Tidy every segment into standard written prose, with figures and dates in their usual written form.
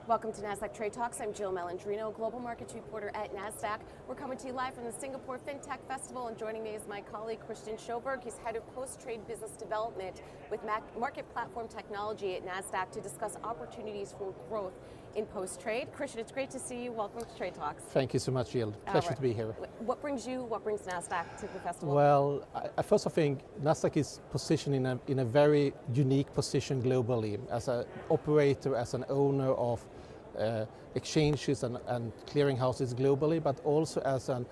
Welcome to Nasdaq TradeTalks. I'm Jill Malandrino, Global Markets Reporter at Nasdaq. We're coming to you live from the Singapore Fintech Festival, and joining me is my colleague Sjöberg. He's Head of Post-Trade Business Development with Market Platform Technology at Nasdaq to discuss opportunities for growth in post-trade. Christian, it's great to see you. Welcome to TradeTalks. Thank you so much, Jill. Pleasure to be here. What brings Nasdaq to the festival? Well, first I think Nasdaq is positioned in a very unique position globally as an operator, as an owner of exchanges and clearing houses globally, but also as a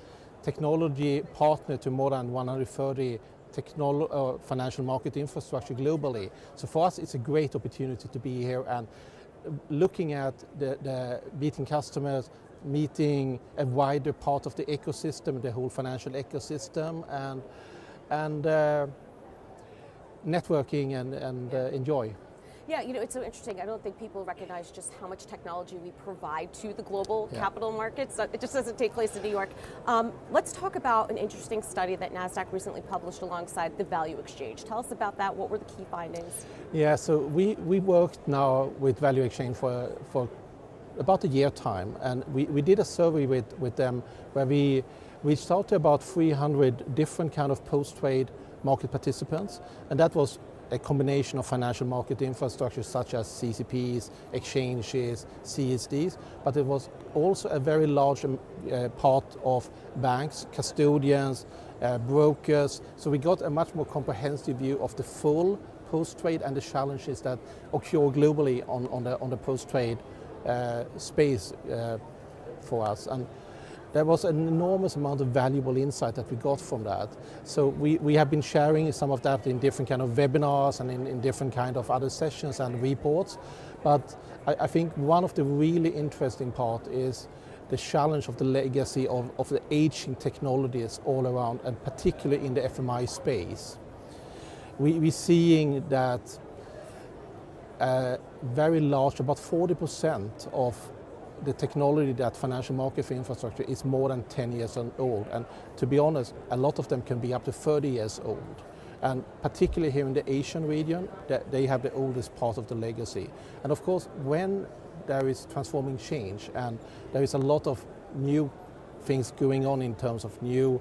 technology partner to more than 130 financial market infrastructure globally. So for us, it's a great opportunity to be here and looking at the meeting customers, meeting a wider part of the ecosystem, the whole financial ecosystem, and networking and enjoy. Yeah, you know, it's so interesting. I don't think people recognize just how much technology we provide to the global capital markets. It just doesn't take place in New York. Let's talk about an interesting study that Nasdaq recently published alongside the Value Exchange. Tell us about that. What were the key findings? Yeah, so we worked now with Value Exchange for about a year time, and we did a survey with them where we reached out to about 300 different kind of post-trade market participants, and that was a combination of financial market infrastructure such as CCPs, exchanges, CSDs, but it was also a very large part of banks, custodians, brokers. So we got a much more comprehensive view of the full post-trade and the challenges that occur globally on the post-trade space for us. And there was an enormous amount of valuable insight that we got from that. So we have been sharing some of that in different kind of webinars and in different kind of other sessions and reports. But I think one of the really interesting part is the challenge of the legacy of the aging technologies all around, and particularly in the FMI space. We're seeing that very large, about 40% of the technology that financial market infrastructure is more than 10 years old, and to be honest, a lot of them can be up to 30 years old. And particularly here in the Asian region, they have the oldest part of the legacy. And of course, when there is transforming change and there is a lot of new things going on in terms of new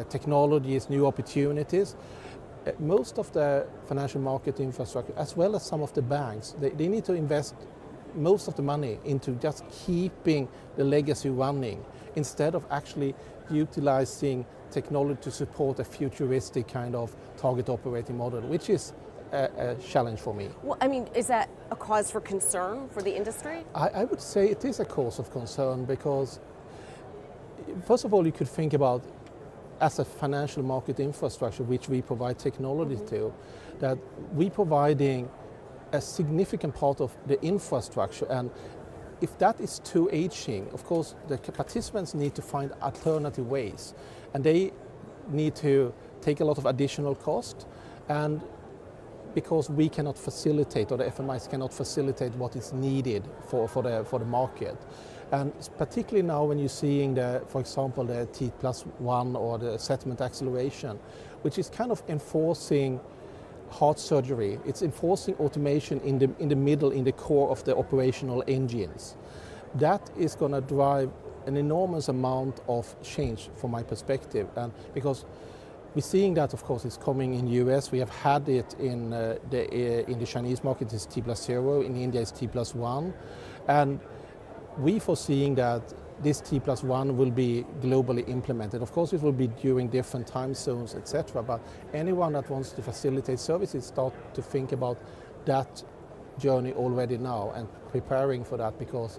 technologies, new opportunities, most of the financial market infrastructure, as well as some of the banks, they need to invest most of the money into just keeping the legacy running instead of actually utilizing technology to support a futuristic kind of target operating model, which is a challenge for me. Well, I mean, is that a cause for concern for the industry? I would say it is a cause of concern because, first of all, you could think about as a financial market infrastructure, which we provide technology to, that we providing a significant part of the infrastructure, and if that is too aging, of course the participants need to find alternative ways, and they need to take a lot of additional cost, and because we cannot facilitate, or the FMIs cannot facilitate what is needed for the market. And particularly now when you're seeing for example, the T+1 or the settlement acceleration, which is kind of enforcing heart surgery. It's enforcing automation in the middle, in the core of the operational engines. That is going to drive an enormous amount of change from my perspective, and because we're seeing that, of course, it's coming in US. We have had it in the Chinese market. It's T+0. In India, it's T+1, and we foreseeing that this T+1 will be globally implemented. Of course, it will be during different time zones, etc. But anyone that wants to facilitate services start to think about that journey already now and preparing for that, because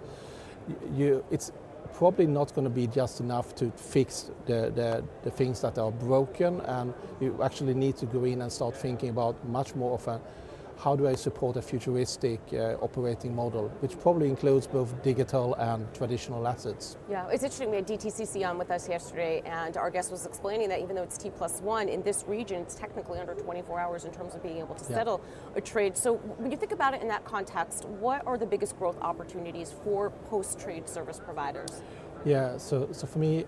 it's probably not going to be just enough to fix the things that are broken, and you actually need to go in and start thinking about much more of a how do I support a futuristic operating model, which probably includes both digital and traditional assets. Yeah, it's interesting. We had DTCC on with us yesterday, and our guest was explaining that even though it's T+1, in this region, it's technically under 24 hours in terms of being able to settle a trade. So when you think about it in that context, what are the biggest growth opportunities for post-trade service providers? Yeah, so for me,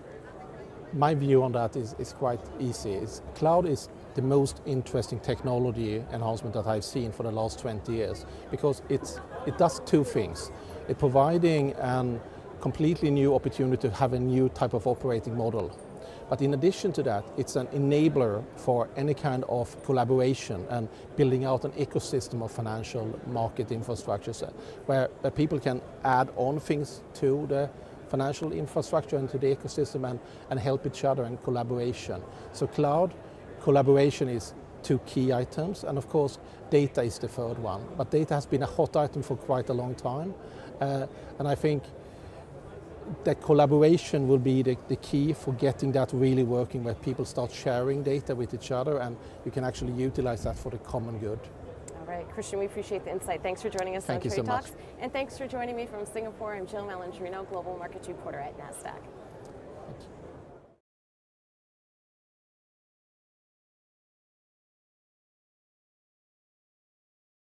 my view on that is quite easy. Cloud is the most interesting technology enhancement that I've seen for the last 20 years, because it does two things. It's providing a completely new opportunity to have a new type of operating model. But in addition to that, it's an enabler for any kind of collaboration and building out an ecosystem of financial market infrastructures where people can add on things to the financial infrastructure and to the ecosystem and help each other in collaboration. So cloud, collaboration is two key items, and of course data is the third one. But data has been a hot item for quite a long time, and I think that collaboration will be the key for getting that really working, where people start sharing data with each other and you can actually utilize that for the common good. All right, Christian, we appreciate the insight. Thanks for joining us on Trade Talks. And thanks for joining me from Singapore. I'm Jill Malandrino, Global Markets Reporter at Nasdaq. Thank you.